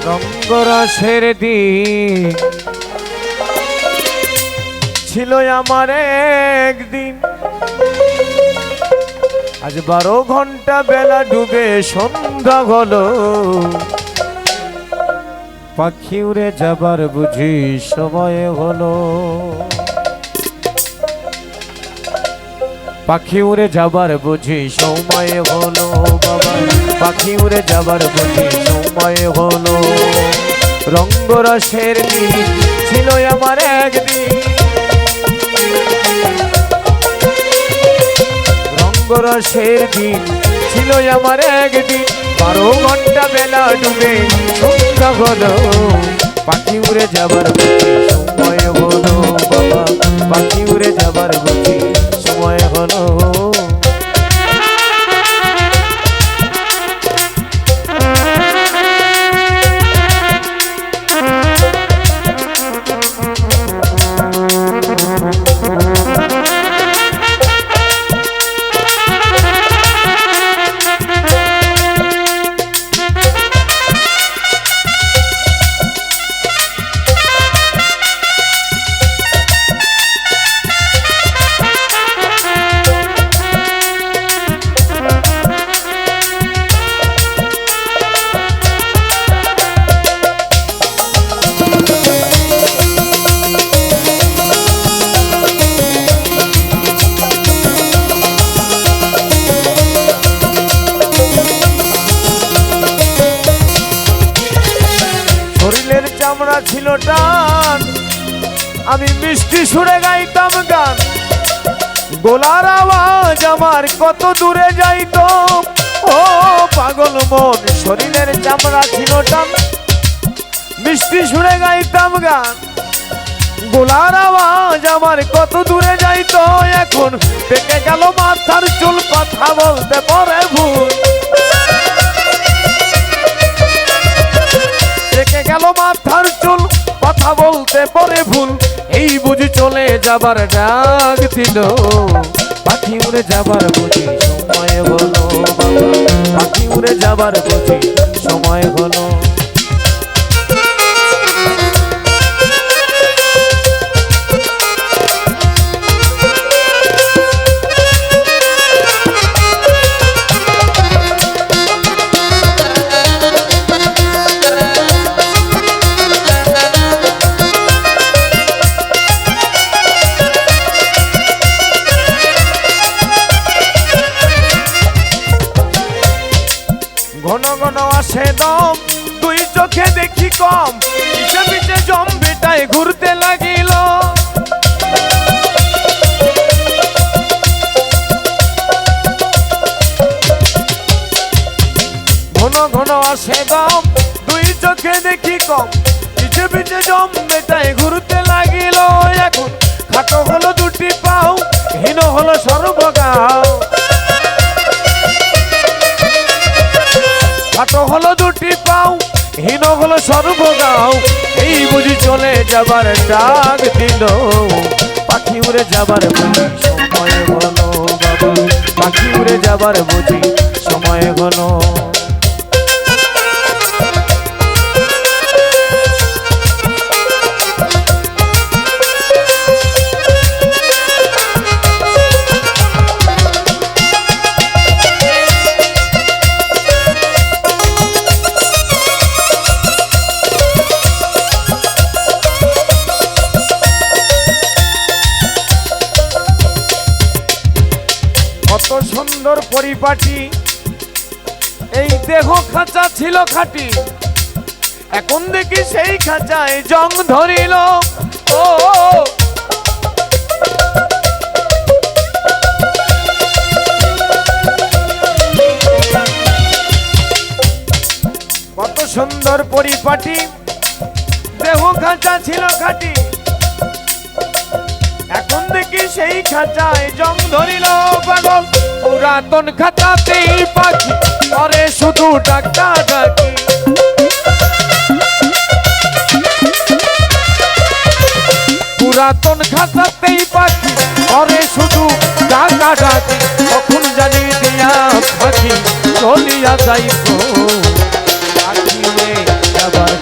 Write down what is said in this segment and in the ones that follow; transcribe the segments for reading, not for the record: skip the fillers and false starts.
রঙ্গরসের দিন ছিল আমার একদিন, আজ 12 ঘন্টা বেলা ডুবে সন্ধ্যা হলো, পাখি উড়ে যাবার বুঝি সময় হলো। পাখি উড়ে যাবার বুঝি সময় হলো বাবা, পাখি উড়ে যাবার বুঝি সময় হলো। রঙ্গরসের দিন ছিল আমার একদিন, রঙ্গরসের দিন ছিল আমার একদিন, 12 ঘন্টা বেলা ডুবে সন্ধ্যা হলো, পাখি উড়ে যাবার বুঝি সময় হলো বাবা, পাখি উড়ে যাবার বুঝি সময় হলো। চামড়া ছিল টান, আমি মিষ্টি সুরে গাইতাম গান, গোলার আওয়াজ আমার কত দূরে যাইতো। ও পাগল মন, শরীরের চামড়া ছিল টান, মিষ্টি সুরে গাইতাম গান, গোলার আওয়াজ আমার কত দূরে যাইতো। এখন পেকে গেল মাথার চুল, কথা বলতে পারে ভুল, পেকে গেল মাথার চুল, কথা বলতে পারে ভুল, এই বুঝি চলে যাবার ডাক দিল, পাখি উড়ে যাবার বুঝি সময় হলো বাবা, পাখি উড়ে যাবার বুঝি সময় হলো। ঘন ঘন আসে দম, দুই চোখে দেখি কম, পিছে পিছে জম বেটায় ঘুরতে লাগিল। ঘন ঘন আসে দম, দুই চোখে দেখি কম, পিছে পিছে জম বেটায় ঘুরতে লাগিল। এখন খাটো হলো দুটি পাও, হীন হলো সর্বগাও, খাটো হলো দুটি পাও, হীন হলো সর্বগাও, এই বুঝি চলে যাবার ডাক দিল, পাখি উড়ে যাবার বুঝি সময় হলো বাবা, পাখি উড়ে যাবার বুঝি সময় হলো। কত সুন্দর পরিপাটি, এই দেহ খাঁচা ছিল খাঁটি, এখন দেখি সেই খাঁচায় জং ধরিল। ও কত সুন্দর পরিপাটি, দেহ খাঁচা ছিল খাঁটি, এখন দেখি সেই খাঁচায় জং ধরিল। পাগল পুরাতন খাঁচাতেই পাখি করে শুধু ডাক্তা ডাকি, পুরাতন খাঁচাতেই পাখি করে শুধু ডাকা ডাকি, কখন জানি দিয়া পাখি চলিয়া যাইব, পাখি উড়ে যাবার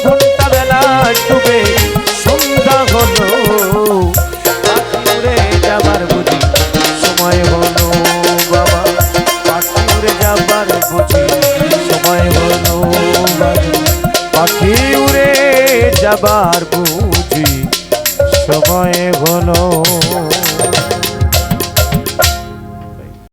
ঘন্টা বেলা ডুবে সন্ধ্যা হলো, পাখি উড়ে যাবার বুঝি সময় হলো বাবা, পাখি উড়ে যাবার বুঝি সময় হলো বাবা, পাখি উড়ে যাবার বুঝি সময় হলো।